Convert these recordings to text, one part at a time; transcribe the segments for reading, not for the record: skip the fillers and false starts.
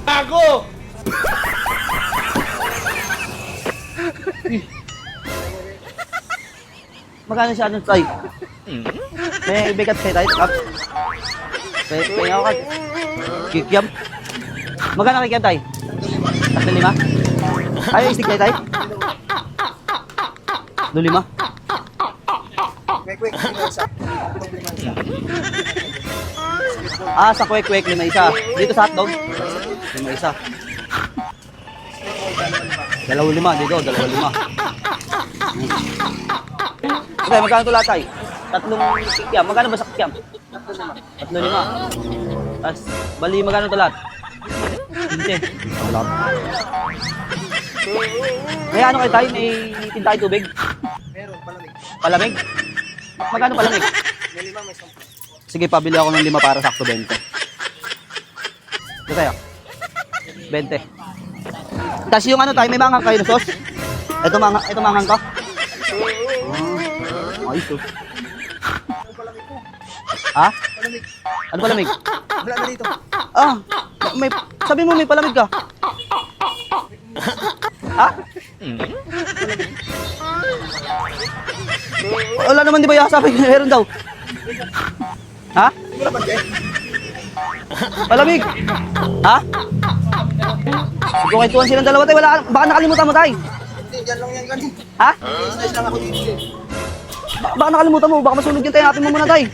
Ako! Magkano siya ano, tay? May bigat kayo, tay? Pwede ako kay Kikiam. Magkano Kikiam, tay? 3.5? Ayaw istig kayo, tay? 2.5? Quick, Ah, sa kwek-kwek, 5 isa. Dito sa hotdog, 5 isa. 2.5 dito, 2.5. Okay, magkano ito lahat, tay? 3 kikiam. Magkano ba sa kikiam? 3.5. Tapos, bali, magkano ito lahat? 20. Wala. May ano kayo tayo? May tinta kayo tubig? meron, palamig. Palamig? Magkano palamig? May 5, may 10. Sige, pabili ako ng 5 para sakto 20. Ito tayo. 20. Tapos yung ano tayo, may mangang kayo na sauce? Ito mangang ka? Ayos oh. Ha? Palamig. Ano palamig? Wala na dito. Ah, may, sabi mo may palamig ka. Ha? Wala naman di ba yung sabi meron daw? Ha? Wala ba dyan? Palamig? Ha? Kukwentuhan silang dalawa tayo. Wala, baka nakalimutan mo tayo. Hindi, dyan lang yan kanina. Ha? Slice lang ako dito eh. Baka nakalimutan mo. Baka masunog yan tayo. Hanapin mo muna tayo.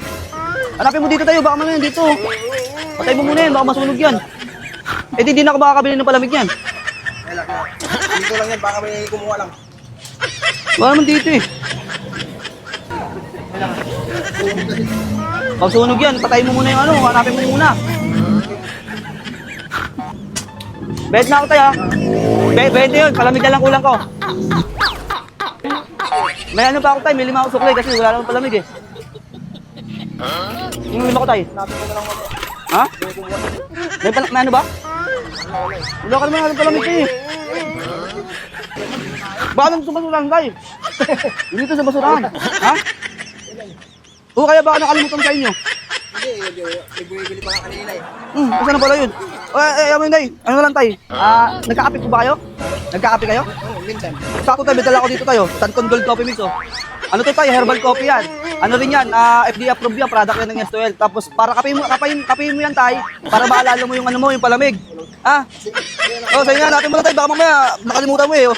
Hanapin mo dito tayo. Baka mamaya dito. Patay mo muna yan. Baka masunog yan. Eh di na ako makakabili ng palamig yan. Wala. Dito lang yan, baka may kumuha lang. Wala naman dito eh. Pag sunog yan, patay mo muna yung ano. Hanapin mo muna. Bet na ako tayo ha. Bet yun. Palamig na lang kulang ko. May ano pa ako tayo. May 5 ako suklay kasi wala naman palamig eh. Yung 5 ko tayo. Hanapin ko na lang ako. Ha? May kumuha. May ano ba? Wala ka naman alam palamig kayo eh. Baka nang sa basurahan tayo. Dito sa basurahan. Ha? O kaya baka nakalimutan mo sa inyo. Hindi, may bumibili pa nga kanina eh. Saan na pala yun? Amin na ano na lang tayo? Nagka-kape po ba kayo? Nagka-kape kayo? Oo, minsan. Sakto tayo, may dala ko dito tayo. Sancon Gold Coffee Mix oh. Ano to tayo? Herbal coffee yan. Ano rin yan? FDA approved yan. Product yan ng S12. Tapos para kape mo yan tayo. Para maalala mo yung ano mo, yung palamig. Ha? Oh, sa'yo nga, natin mo na tayo. Baka mamaya nakalimutan mo eh. Oh.